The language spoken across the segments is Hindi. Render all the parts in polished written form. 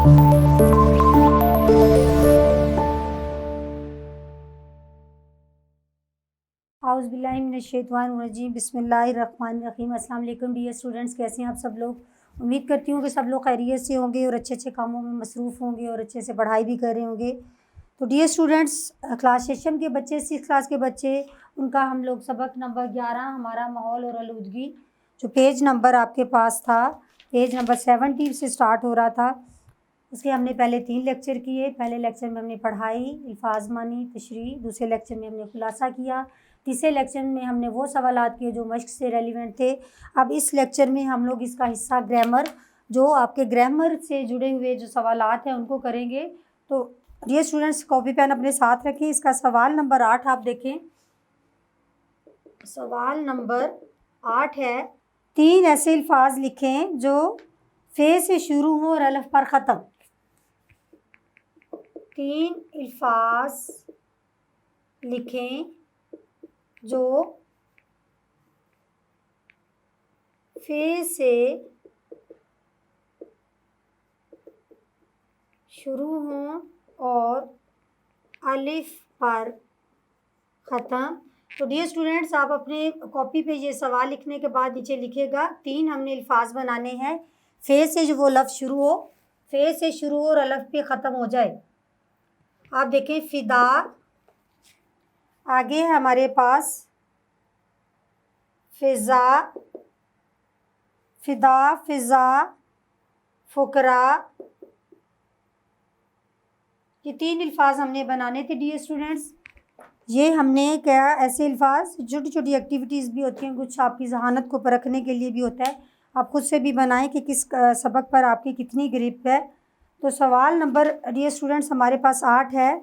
औज़ुबिल्लाहिमिनश्शैतानिर्रजीम बिस्मिल्लाहिर्रहमानिर्रहीम। अस्सलाम वालेकुम डियर स्टूडेंट्स, कैसे हैं आप सब लोग। उम्मीद करती हूँ कि सब लोग खैरियत से होंगे और अच्छे अच्छे कामों में मसरूफ़ होंगे और अच्छे से पढ़ाई भी कर रहे होंगे। तो डियर स्टूडेंट्स, क्लास सेशन के बच्चे, 6 क्लास के बच्चे, उनका हम लोग सबक नंबर 11 हमारा माहौल और आलूदगी, जो पेज नंबर आपके पास था, पेज नंबर 70 से स्टार्ट हो रहा था। उसके हमने पहले 3 लेक्चर किए। पहले लेक्चर में हमने पढ़ाई, अल्फाज मानी, तशरीह। दूसरे लेक्चर में हमने खुलासा किया। तीसरे लेक्चर में हमने वो सवालात किए जो मश्क से रेलिवेंट थे। अब इस लेक्चर में हम लोग इसका हिस्सा ग्रामर, जो आपके ग्रामर से जुड़े हुए जो सवालात हैं उनको करेंगे। तो ये स्टूडेंट्स कॉपी पेन अपने साथ रखें। इसका सवाल नंबर 8 आप देखें। सवाल नंबर 8 है, 3 ऐसे अल्फाज लिखें जो फे से शुरू हों और अलफ पर ख़त्म। 3 अल्फाज लिखें जो फे से शुरू हों और अलिफ पर ख़त्म। तो डियर स्टूडेंट्स, आप अपने कॉपी पे ये सवाल लिखने के बाद नीचे लिखिएगा 3 हमने अल्फाज बनाने हैं फे से, जो वो लफ्ज़ शुरू हो, फे से शुरू हो और अलफ पे ख़त्म हो जाए। आप देखें फ़िदा, आगे है हमारे पास फ़िज़ा, फ़िदा, फ़िज़ा, फ़ुकरा। ये 3 अल्फाज हमने बनाने थे डियर स्टूडेंट्स। ये हमने क्या, ऐसे अल्फाज, छोटी छोटी एक्टिविटीज़ भी होती हैं, कुछ आपकी ज़हानत को परखने के लिए भी होता है। आप खुद से भी बनाएं कि किस सबक पर आपकी कितनी ग्रिप है। तो सवाल नंबर डियर स्टूडेंट्स हमारे पास 8 है।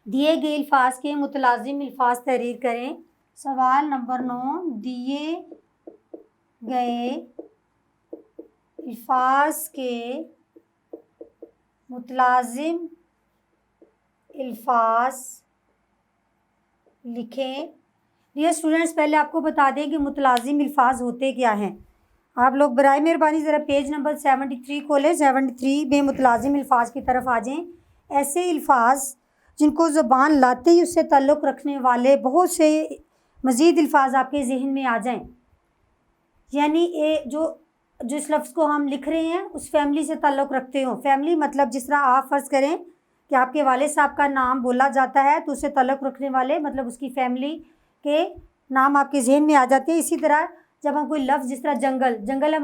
दिए गए अल्फाज के मुतलाजिम अल्फाज तहरीर करें। सवाल नंबर 9, दिए गए अल्फाज के मुतलाजिम अल्फाज लिखें। डियर स्टूडेंट्स, पहले आपको बता दें कि मुतलाजिम अल्फाज होते क्या हैं। आप लोग बराए मेहरबानी ज़रा पेज नंबर 73 खोलें। 73 में मुतलाजिम अल्फाज की तरफ आ जाएँ। ऐसे अल्फाज जिनको ज़ुबान लाते ही उससे ताल्लुक़ रखने वाले बहुत से मज़ीद अल्फाज आपके ज़हन में आ जाएँ, यानी ये जो जिस लफ्ज़ को हम लिख रहे हैं उस फैमिली से ताल्लुक़ रखते हो। फैमिली मतलब जिस तरह आप फ़र्ज़ करें कि आपके वालिद साहब का नाम बोला जाता है तो उससे ताल्लुक़ रखने वाले मतलब उसकी फैमिली के नाम आपके ज़हन में आ जाते हैं। इसी तरह जब हम कोई लफ्ज़, जिस तरह जंगल, जंगल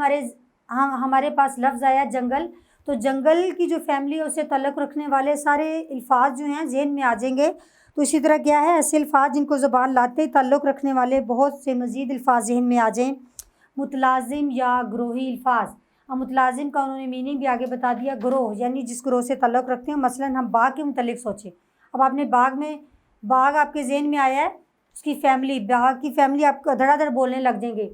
हमारे पास लफ्ज़ आया जंगल, तो जंगल की जो फैमिली है उससे ताल्लुक़ रखने वाले सारे अल्फाज जो हैं ज़हन में आ जाएंगे। तो इसी तरह क्या है, ऐसे अल्फाज जिनको ज़ुबान लाते ही ताल्लुक़ रखने वाले बहुत से मज़ीद अल्फाज ज़हन में आ जाएँ। मुतलाजिम या ग्रोही अल्फाज। अब मुतलाजिम का उन्होंने मीनिंग भी आगे बता दिया, ग्रोह यानी जिस ग्रोह से ताल्लुक़ रखते हैं। मसलन हम बाग के मुतल्लिक़ सोचें। अब आपने बाग आपके ज़हन में आया है, उसकी फैमिली, बाग की फैमिली आपको धड़ाधड़ बोलने लग जाएंगे।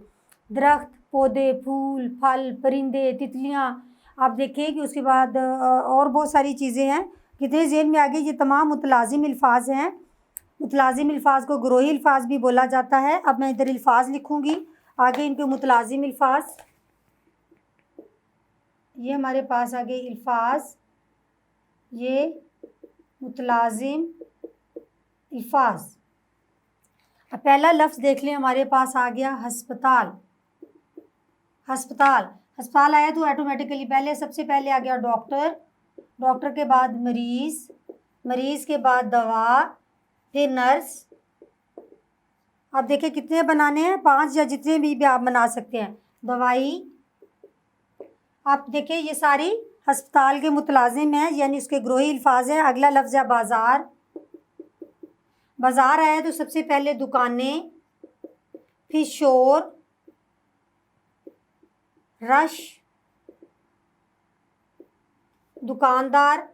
दरख्त, पौधे, फूल, फल, परिंदे, तितलियाँ। आप देखिए कि उसके बाद और बहुत सारी चीज़ें हैं, कितने ज़हन में आ गई। ये तमाम मुतलाजिम अल्फाज हैं। मुतलाजिम अल्फाज को ग्रोही अल्फाज भी बोला जाता है। अब मैं इधर अल्फाज लिखूँगी, आगे इनके मुतलाजिम अल्फाज। ये हमारे पास आ गए अल्फाज, ये मुतलाजिम अल्फाज। अब पहला लफ्ज़ देख लें, हमारे पास आ गया हस्पताल। हस्पताल, हस्पताल आया तो ऑटोमेटिकली पहले सबसे पहले आ गया डॉक्टर, डॉक्टर के बाद मरीज़, मरीज़ के बाद दवा, फिर नर्स। आप देखिए कितने बनाने हैं, 5 या जितने भी आप बना सकते हैं। दवाई। आप देखिए ये सारी हस्पताल के मुतलाजिम हैं, यानी उसके ग्रोही अल्फाज हैं। अगला लफ्ज़ है बाज़ार। बाज़ार आया तो सबसे पहले दुकानें, फिर शोर, रश, दुकानदार,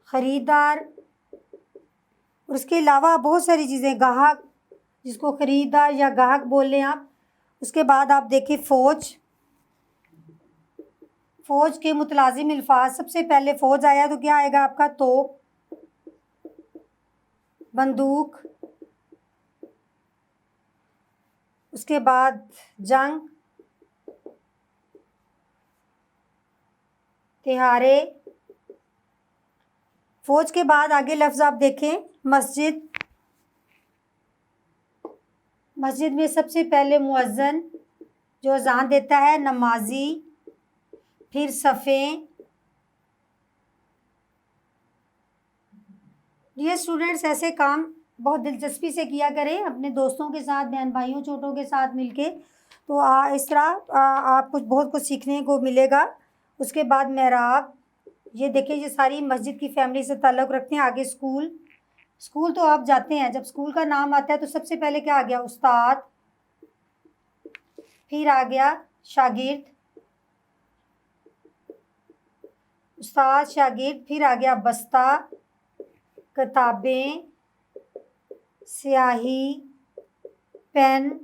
ख़रीदार, और उसके अलावा बहुत सारी चीज़ें, गाहक, जिसको ख़रीदार या गाहक बोल लें आप। उसके बाद आप देखिए फ़ौज। फ़ौज के मुतलाजिम अल्फाज, सबसे पहले फ़ौज आया तो क्या आएगा आपका, तोप, बंदूक, उसके बाद जंग, तिहारे। फौज के बाद आगे लफ्ज़ आप देखें मस्जिद। मस्जिद में सबसे पहले मुअज्जन जो अज़ान देता है, नमाजी, फिर सफ़ें। ये स्टूडेंट्स ऐसे काम बहुत दिलचस्पी से किया करें अपने दोस्तों के साथ, बहन भाइयों छोटों के साथ मिलके, तो इस तरह आपको बहुत कुछ सीखने को मिलेगा। उसके बाद मेहराब, ये देखिए ये सारी मस्जिद की फैमिली से ताल्लुक़ रखते हैं। आगे स्कूल। स्कूल तो आप जाते हैं, जब स्कूल का नाम आता है तो सबसे पहले क्या आ गया, उस्ताद, फिर आ गया शागिर्द, उस्ताद शागिर्द, फिर आ गया बस्ता, किताबें, स्याही, पेन।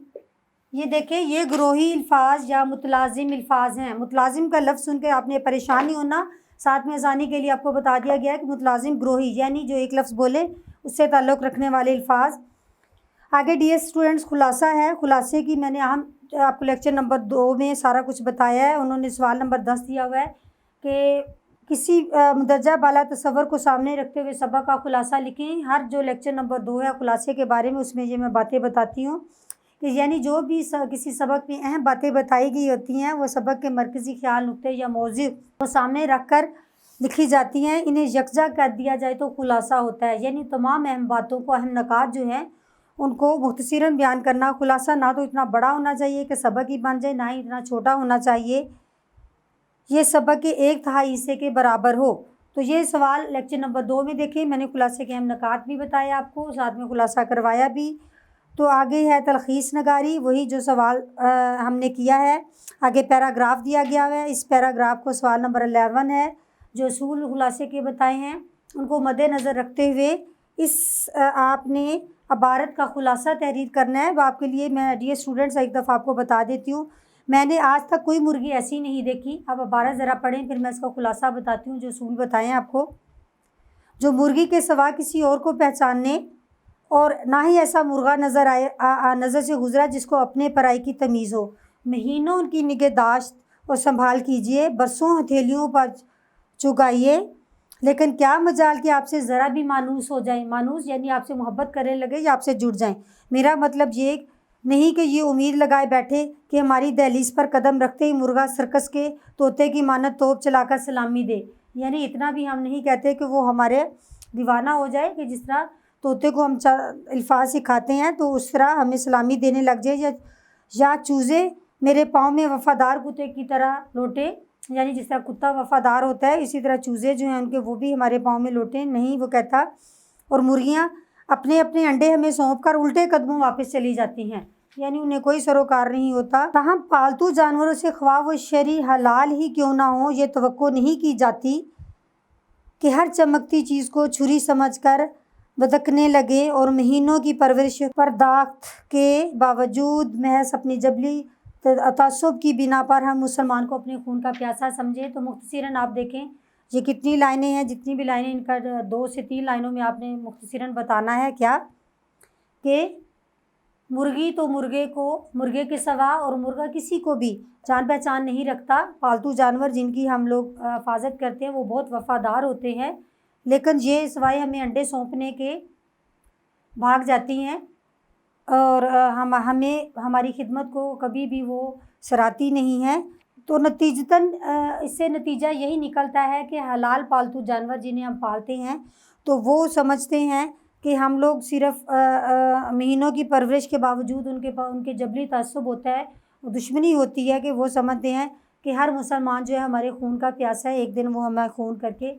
ये देखिए ये ग्रोही अल्फाज या मुतलाज़िम अल्फाज हैं। मुतलाज़िम का लफ्ज़ सुन के आपने परेशान नहीं होना, साथ में आसानी के लिए आपको बता दिया गया है कि मुतलाज़िम ग्रोही यानी जो एक लफ्ज़ बोले उससे ताल्लुक़ रखने वाले अल्फाज। आगे डियर स्टूडेंट्स खुलासा है। खुलासे की मैंने आपको लेक्चर नंबर 2 में सारा कुछ बताया है। उन्होंने सवाल नंबर 10 दिया हुआ है कि किसी मुदर्जा बाला तसव्वुर को सामने रखते हुए सबक का खुलासा लिखें। हर जो लेक्चर नंबर 2 है खुलासे के बारे में, उसमें ये मैं बातें बताती हूँ कि यानी जो भी किसी सबक में अहम बातें बताई गई होती हैं वो सबक के मरकज़ी ख्याल, नुक्ते या मौज़ू को सामने रख कर लिखी जाती हैं। इन्हें यकजा कर दिया जाए तो खुलासा होता है, यानी तमाम अहम बातों को, अहम नकात जो हैं उनको मुख्तसरन बयान करना। खुलासा ना तो इतना बड़ा होना चाहिए कि सबक ही बन जाए, ना ही इतना छोटा होना चाहिए ये सबक के 1/3 हिस्से के बराबर हो। तो ये सवाल लेक्चर नंबर 2 में देखें, मैंने खुलासे के अहम नकात भी बताए आपको, साथ में खुलासा करवाया भी। तो आगे है तलखीस नगारी, वही जो सवाल हमने किया है। आगे पैराग्राफ दिया गया है, इस पैराग्राफ को सवाल नंबर 11 है जो असूल खुलासे के बताए हैं, उनको मद्देनज़र रखते हुए इस आपने इबारत का खुलासा तहरीर करना है। वो आपके लिए मैं डियर स्टूडेंट्स एक दफ़ा आपको बता देती हूँ, मैंने आज तक कोई मुर्गी ऐसी नहीं देखी। अब इबारत ज़रा पढ़ें, फिर मैं इसका खुलासा बताती हूँ जो असूल बताए हैं आपको। जो मुर्गी के सिवा किसी और को पहचानने और ना ही ऐसा मुर्गा नज़र आए नज़र से गुजरा जिसको अपने पराई की तमीज़ हो। महीनों उनकी निगहदाश्त और संभाल कीजिए, बरसों हथेलियों पर चुगाइए, लेकिन क्या मजाल कि आपसे ज़रा भी मानूस हो जाए। मानूस यानी आपसे मोहब्बत करने लगे या आपसे जुड़ जाएं। मेरा मतलब ये नहीं कि ये उम्मीद लगाए बैठे कि हमारी दहलीज पर कदम रखते ही मुर्गा सर्कस के तोते की मानत तोप चलाकर सलामी दे। यानी इतना भी हम नहीं कहते कि वो हमारे दीवाना हो जाए कि जिस तरह तोते को हम अल्फाज सिखाते हैं तो उस तरह हमें सलामी देने लग जाए, या चूज़े मेरे पाँव में वफ़ादार कुत्ते की तरह लौटे, यानी जिस तरह कुत्ता वफ़ादार होता है इसी तरह चूज़े जो हैं उनके वो भी हमारे पाँव में लौटे नहीं, वो कहता। और मुर्गियाँ अपने अपने अंडे हमें सौंप कर उल्टे कदमों वापस चली जाती हैं, यानी उन्हें कोई सरोकार नहीं होता। ताहम पालतू जानवरों से ख्वाह व शरी हलाल ही क्यों ना हो, ये तवक्को नहीं की जाती कि हर चमकती चीज़ को छुरी समझकर बदकने लगे और महीनों की परवरिश बर्दाश्त के बावजूद महज अपनी जबली तअस्सुब की बिना पर हम मुसलमान को अपने खून का प्यासा समझे। तो मुख्तसरन आप देखें ये कितनी लाइनें हैं, जितनी भी लाइनें इनका 2 से 3 लाइनों में आपने मुख्तसरन बताना है क्या कि मुर्गी तो मुर्गे के सिवा और मुर्गा किसी को भी जान पहचान नहीं रखता। पालतू जानवर जिनकी हम लोग हिफाजत करते हैं वो बहुत वफ़ादार होते हैं, लेकिन ये सिवाय हमें अंडे सौंपने के भाग जाती हैं और हमें हमारी खिदमत को कभी भी वो सराहती नहीं है। तो नतीजतन इससे नतीजा यही निकलता है कि हलाल पालतू जानवर जिन्हें हम पालते हैं तो वो समझते हैं कि हम लोग सिर्फ़ महीनों की परवरिश के बावजूद उनके जबरी तअस्सुब होता है, दुश्मनी होती है कि वो समझते हैं कि हर मुसलमान जो है हमारे खून का प्यासा है, एक दिन वो हमें खून करके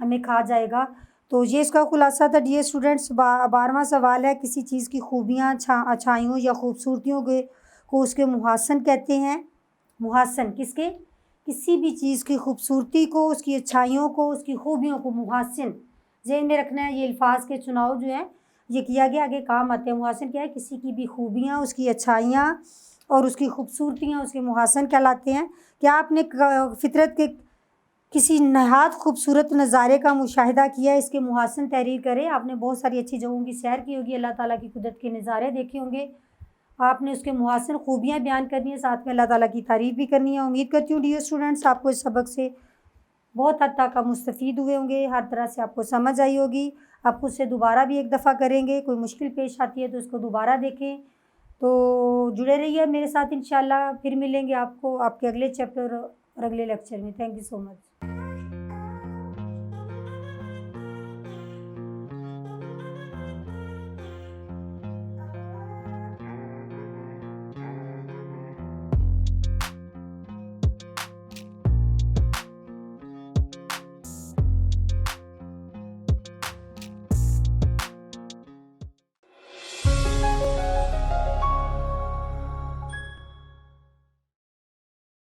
हमें खा जाएगा। तो ये इसका खुलासा था डियर स्टूडेंट्स। 12वां सवाल है, किसी चीज़ की खूबियाँ, अच्छाइयों या खूबसूरतियों को उसके मुहासन कहते हैं। मुहासन किसके? किसी भी चीज़ की खूबसूरती को, उसकी अच्छाइयों को, उसकी खूबियों को मुहासिन ज़हन में रखना है। ये अल्फाज के चुनाव जो है ये किया गया, आगे काम आते हैं। मुहासिन क्या है? किसी की भी खूबियाँ, उसकी अच्छाइयाँ और उसकी खूबसूरतियाँ उसके मुहासन कहलाते हैं। क्या आपने फितरत के किसी नहायत खूबसूरत नज़ारे का मुशाहिदा किया है, इसके मुहासन तहरीर करें। आपने बहुत सारी अच्छी जगहों की सैर की होगी, अल्लाह ताला की कुदरत के नज़ारे देखे होंगे, आपने उसके मुहासिन खूबियाँ बयान करनी है, साथ में अल्लाह ताला की तारीफ़ भी करनी है। उम्मीद करती हूँ डियर स्टूडेंट्स आपको इस सबक से बहुत हद तक आप मुस्तफ़ीद हुए होंगे, हर तरह से आपको समझ आई होगी। आप उससे दोबारा भी एक दफ़ा करेंगे, कोई मुश्किल पेश आती है तो उसको दोबारा देखें। तो जुड़े रहिए मेरे साथ, इंशाल्लाह फिर मिलेंगे आपको आपके अगले चैप्टर और अगले लेक्चर में। Thank you so much.